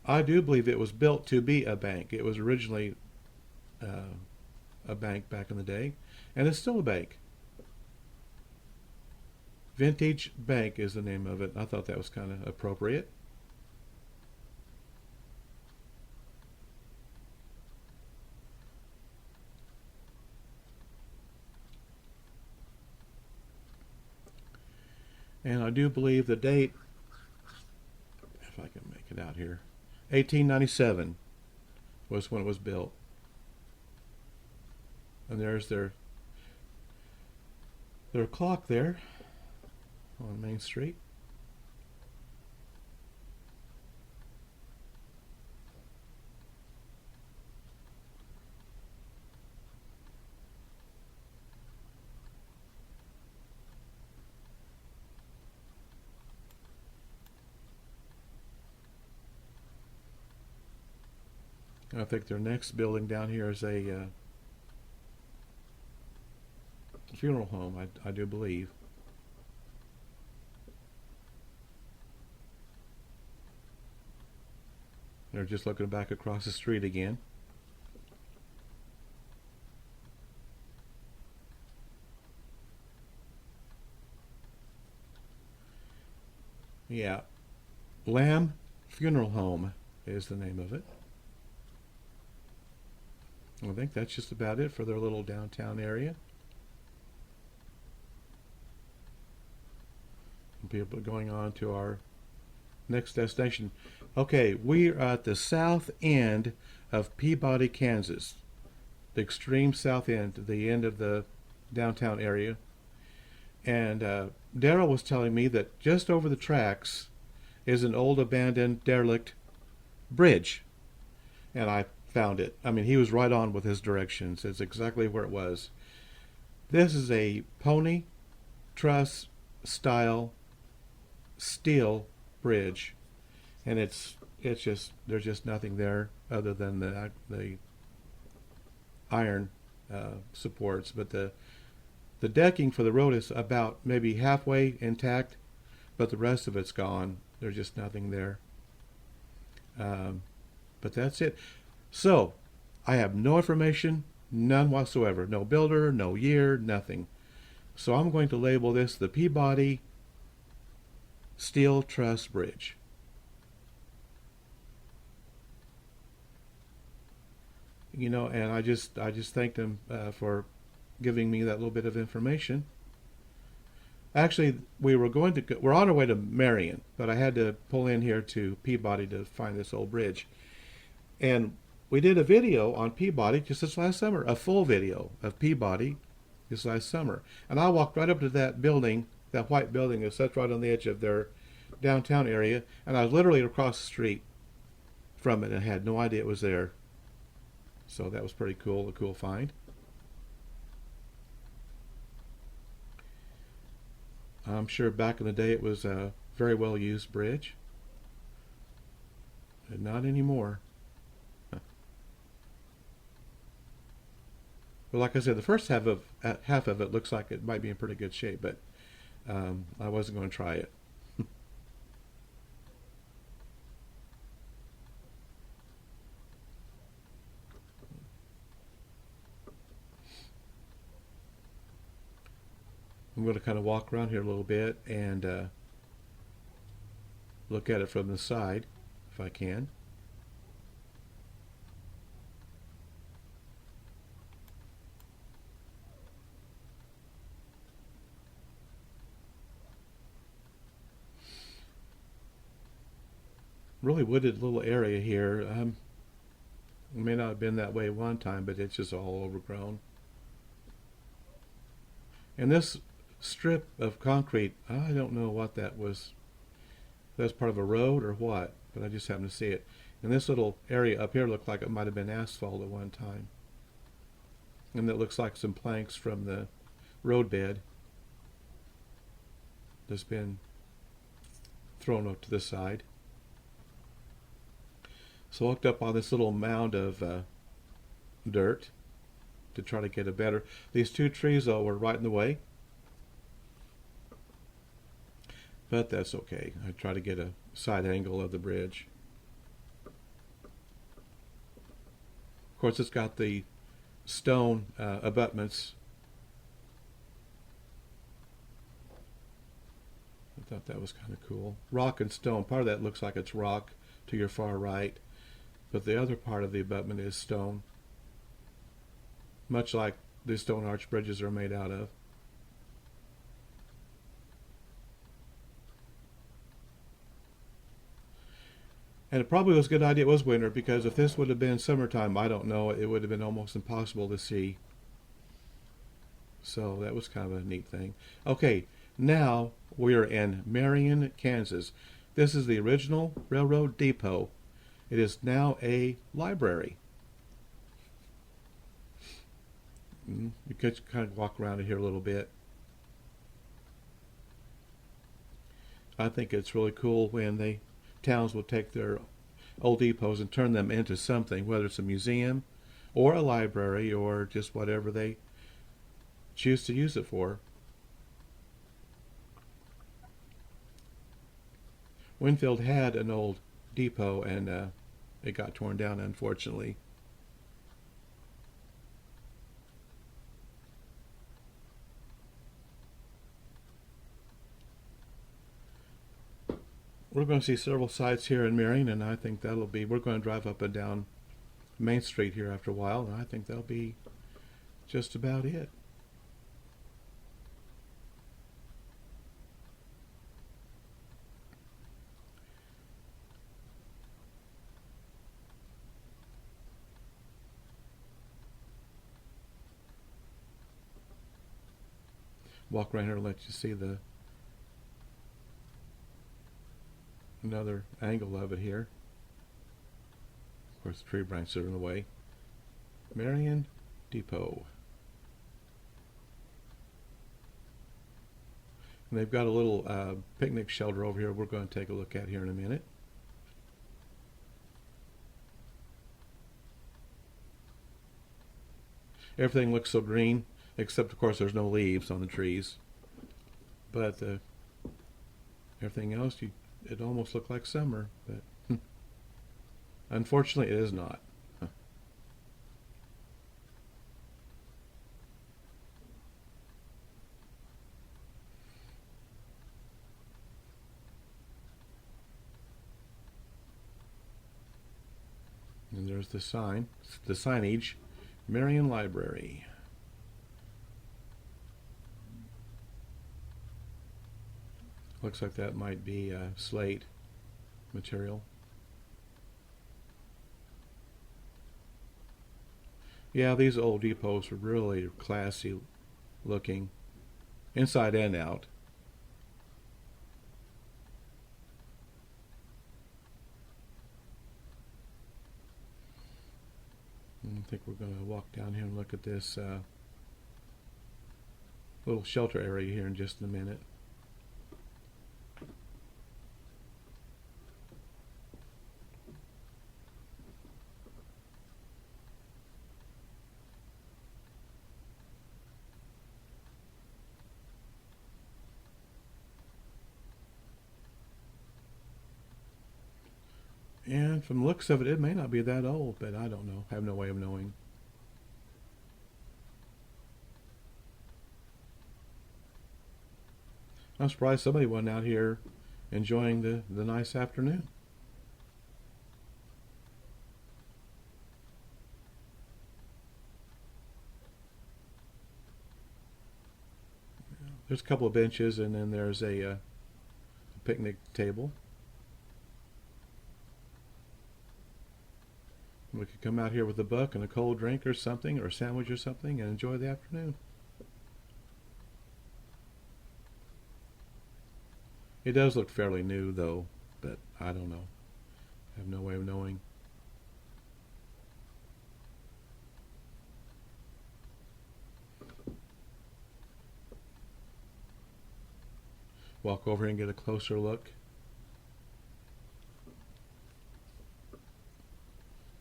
I do believe it was built to be a bank. It was originally a bank back in the day, and it's still a bank. Vintage Bank is the name of it. I thought that was kind of appropriate. And I do believe the date, if I can make it out here, 1897 was when it was built. And there's their clock there on Main Street. I think their next building down here is a funeral home, I do believe. They're just looking back across the street again. Yeah, Lamb Funeral Home is the name of it. I think that's just about it for their little downtown area. And people going on to our next destination. Okay, we're at the south end of Peabody, Kansas. The extreme south end, the end of the downtown area. And Daryl was telling me that just over the tracks is an old abandoned derelict bridge. And I found it. I mean, he was right on with his directions. It's exactly where it was. This is a pony truss style steel bridge, and it's just, there's just nothing there other than the iron supports, but the decking for the road is about maybe halfway intact, but the rest of it's gone. There's just nothing there. But that's it. So, I have no information, none whatsoever. No builder, no year, nothing. So I'm going to label this the Peabody Steel Truss Bridge. You know, and I just thanked him for giving me that little bit of information. Actually, we're on our way to Marion, but I had to pull in here to Peabody to find this old bridge. And we did a video on Peabody just this last summer, a full video of Peabody this last summer. And I walked right up to that building, that white building that sits right on the edge of their downtown area, and I was literally across the street from it and had no idea it was there. So that was pretty cool, a cool find. I'm sure back in the day it was a very well used bridge. And not anymore. But like I said, the first half of it looks like it might be in pretty good shape, but I wasn't going to try it. I'm going to kind of walk around here a little bit and look at it from the side if I can. Really wooded little area here. It may not have been that way one time, but it's just all overgrown. And this strip of concrete, I don't know what that was. That's part of a road or what, but I just happened to see it. And this little area up here looked like it might have been asphalt at one time. And it looks like some planks from the roadbed that's been thrown up to the side. So I looked up on this little mound of dirt to try to get a better. These two trees, though, were right in the way. But that's okay. I try to get a side angle of the bridge. Of course, it's got the stone abutments. I thought that was kind of cool. Rock and stone. Part of that looks like it's rock to your far right, but the other part of the abutment is stone, much like the stone arch bridges are made out of. And it probably was a good idea it was winter, because if this would have been summertime, I don't know, it would have been almost impossible to see. So that was kind of a neat thing. Okay, now we are in Marion, Kansas. This is the original railroad depot. It is now a library. You could kind of walk around here a little bit. I think it's really cool when they towns will take their old depots and turn them into something, whether it's a museum or a library or just whatever they choose to use it for. Winfield had an old depot, and it got torn down, unfortunately. We're going to see several sites here in Marion, and I think that'll be, we're going to drive up and down Main Street here after a while, and I think that'll be just about it. Walk around here and let you see another angle of it here. Of course, the tree branches are in the way. Marion Depot. And they've got a little picnic shelter over here we're going to take a look at here in a minute. Everything looks so green, except of course there's no leaves on the trees. But everything else, it almost looked like summer, but unfortunately it is not. And there's the sign, the signage, Marion Library. Looks like that might be slate material. Yeah, these old depots are really classy looking, inside and out. I think we're going to walk down here and look at this little shelter area here in just a minute. And from the looks of it, it may not be that old, but I don't know. I have no way of knowing. I'm surprised somebody went out here enjoying the nice afternoon. There's a couple of benches, and then there's a picnic table. We could come out here with a book and a cold drink or something, or a sandwich or something, and enjoy the afternoon. It does look fairly new, though, but I don't know. I have no way of knowing. Walk over and get a closer look.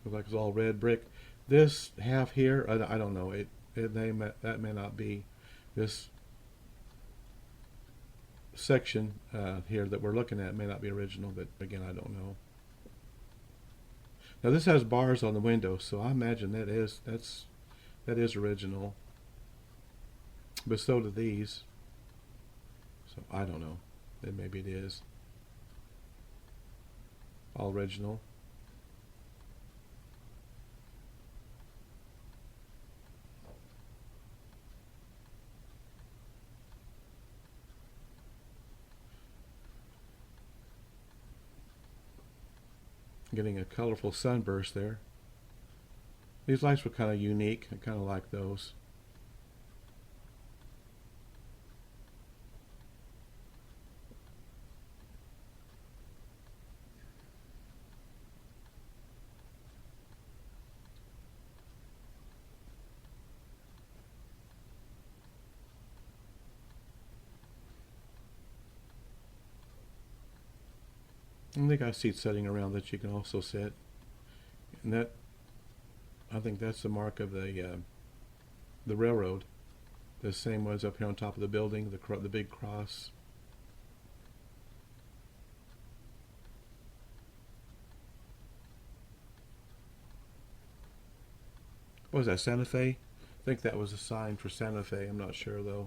Looks like it's all red brick. This half here, I don't know. That may not be this section here that we're looking at may not be original, but again, I don't know. Now this has bars on the window, so I imagine that is original. But so do these. So I don't know. Then maybe it is all original. Getting a colorful sunburst there. These lights were kind of unique. I kind of like those. And they got seats sitting around that you can also sit. And that, I think that's the mark of the railroad. The same ones up here on top of the building, the big cross. What was that, Santa Fe? I think that was a sign for Santa Fe. I'm not sure though.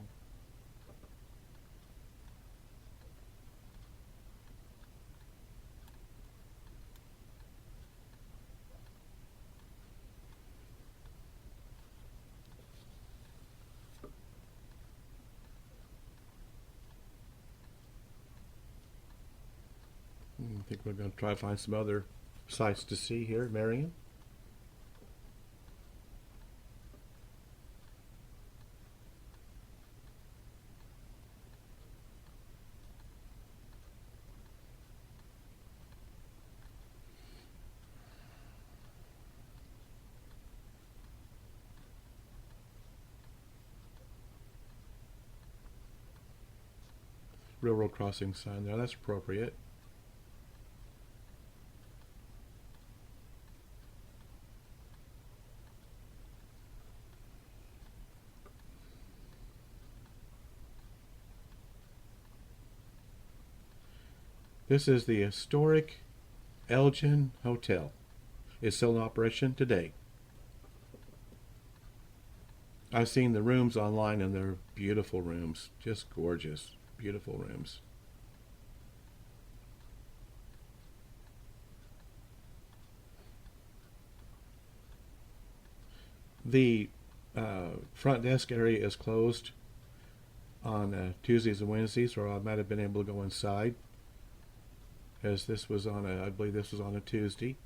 I think we're going to try to find some other sights to see here. Marion. Railroad crossing sign there. That's appropriate. This is the historic Elgin Hotel. It's still in operation today. I've seen the rooms online and they're beautiful rooms. Just gorgeous. Beautiful rooms. The front desk area is closed on Tuesdays and Wednesdays, or I might have been able to go inside, as this was on I believe this was on a Tuesday.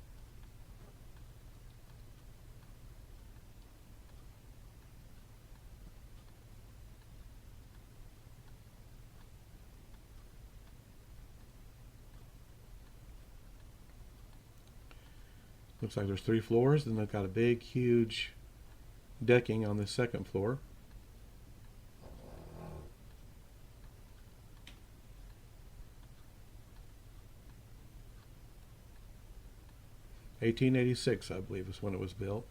Looks like there's 3 floors, then they've got a big, huge decking on the second floor. (1886), I believe, is when it was built.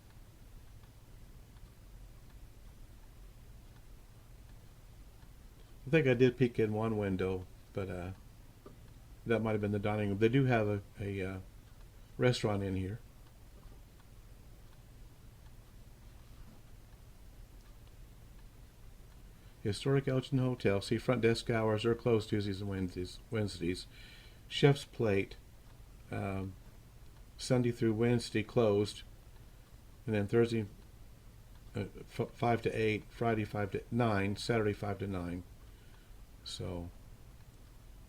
I think I did peek in one window, but that might have been the dining room. They do have a restaurant in here. Historic Elgin Hotel. See, front desk hours are closed Tuesdays and Wednesdays. Chef's Plate, Sunday through Wednesday closed, and then Thursday 5 to 8, Friday 5 to 9, Saturday 5 to 9. So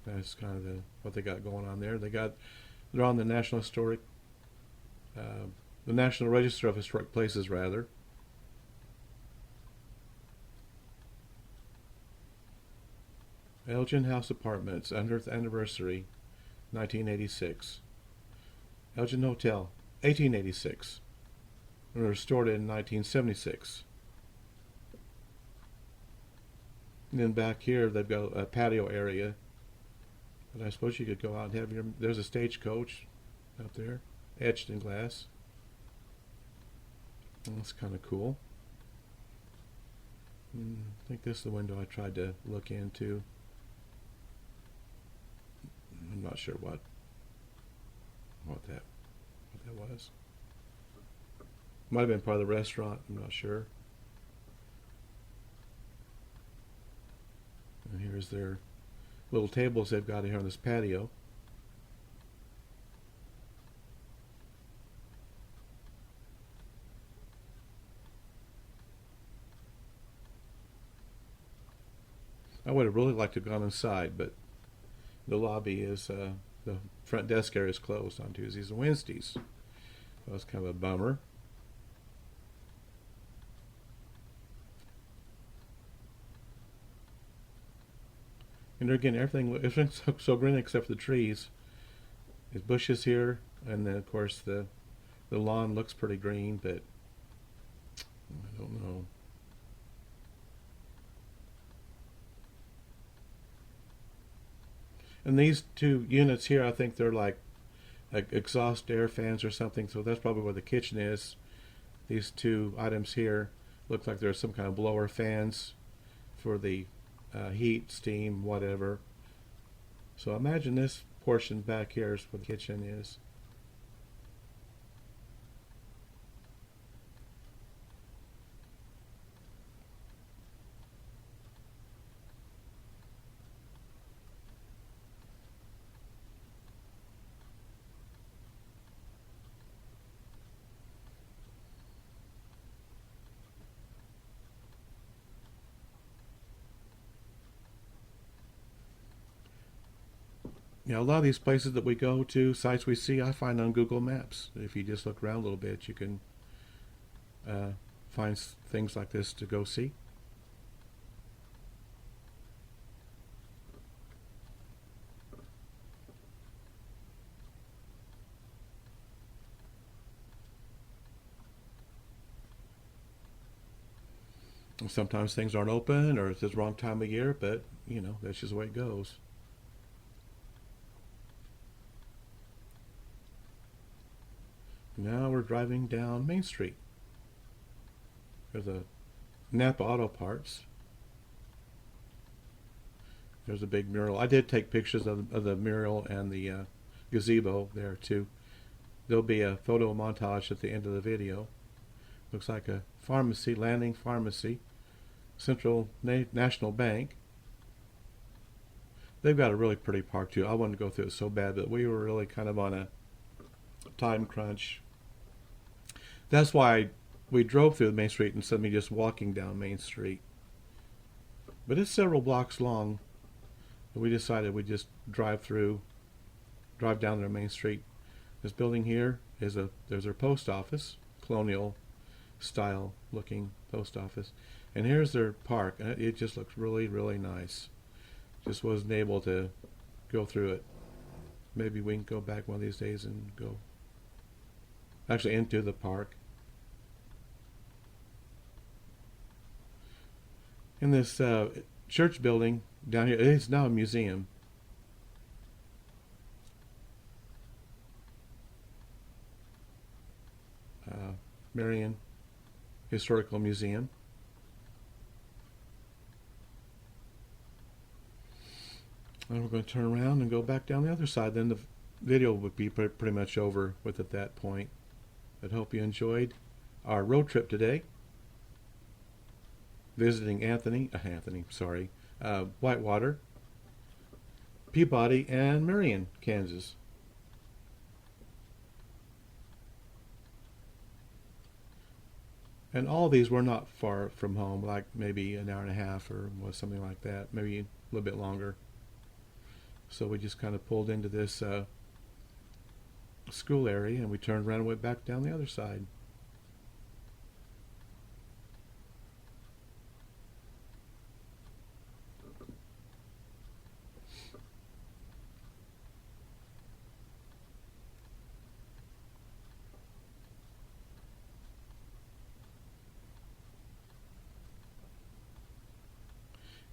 that's kind of what they got going on there. They're on the National Register of Historic Places, rather. Elgin House Apartments, 100th anniversary, 1986. Elgin Hotel, 1886. Restored in 1976. And then back here, they've got a patio area. But I suppose you could go out and have there's a stagecoach out there, etched in glass. And that's kind of cool. I think this is the window I tried to look into. I'm not sure what that was. Might have been part of the restaurant, I'm not sure. And here's their little tables they've got here on this patio. I would have really liked to have gone inside, but the lobby is, the front desk area is closed on Tuesdays and Wednesdays. So that's kind of a bummer. And again, everything's so green except for the trees. There's bushes here, and then of course the lawn looks pretty green, but I don't know. And these two units here, I think they're like exhaust air fans or something, so that's probably where the kitchen is. These two items here look like there's some kind of blower fans for the heat, steam, whatever. So imagine this portion back here is where the kitchen is. You know, a lot of these places that we go to, sites we see, I find on Google Maps. If you just look around a little bit, you can find things like this to go see. And sometimes things aren't open, or it's the wrong time of year, but, you know, that's just the way it goes. Now we're driving down Main Street. There's a Napa Auto Parts. There's a big mural. I did take pictures of the mural and the gazebo there too. There'll be a photo montage at the end of the video. Looks like a pharmacy, Landing Pharmacy, Central National Bank. They've got a really pretty park too. I wanted to go through it so bad, but we were really kind of on a time crunch. That's why we drove through Main Street instead of me just walking down Main Street. But it's several blocks long. We decided we'd just drive down their Main Street. This building here there's their post office, colonial style looking post office. And here's their park. It just looks really, really nice. Just wasn't able to go through it. Maybe we can go back one of these days and go actually into the park. In this church building down here, it is now a museum. Marion Historical Museum. And we're going to turn around and go back down the other side. Then the video would be pretty much over with at that point. But hope you enjoyed our road trip today. visiting Whitewater, Peabody, and Marion, Kansas. And all these were not far from home, like maybe an hour and a half or something like that, maybe a little bit longer. So we just kind of pulled into this school area, and we turned around and went back down the other side.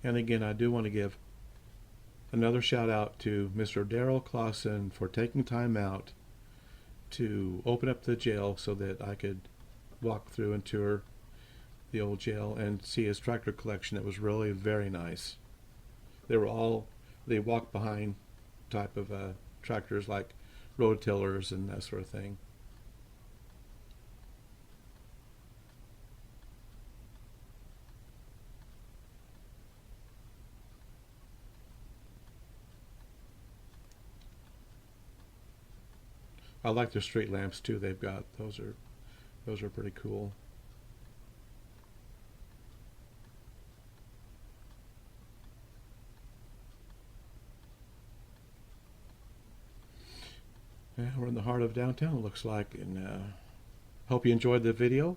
And again, I do want to give another shout out to Mr. Darrell Clausen for taking time out to open up the jail so that I could walk through and tour the old jail and see his tractor collection. It was really very nice. They walk behind type of tractors, like rototillers and that sort of thing. I like their street lamps too. They've got those are pretty cool. Yeah, we're in the heart of downtown, it looks like, and hope you enjoyed the video.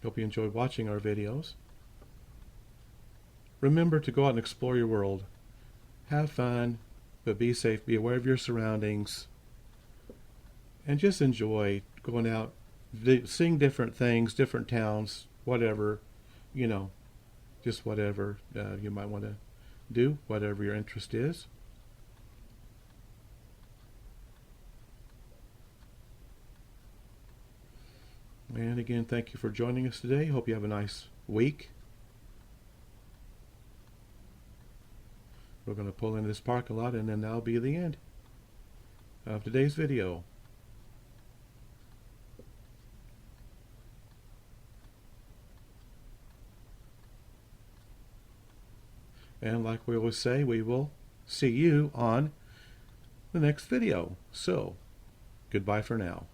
Hope you enjoyed watching our videos. Remember to go out and explore your world. Have fun, but be safe. Be aware of your surroundings. And just enjoy going out, seeing different things, different towns, whatever, just whatever you might want to do, whatever your interest is. And again, thank you for joining us today. Hope you have a nice week. We're going to pull into this parking lot, and then that'll be the end of today's video. And like we always say, we will see you on the next video. So, goodbye for now.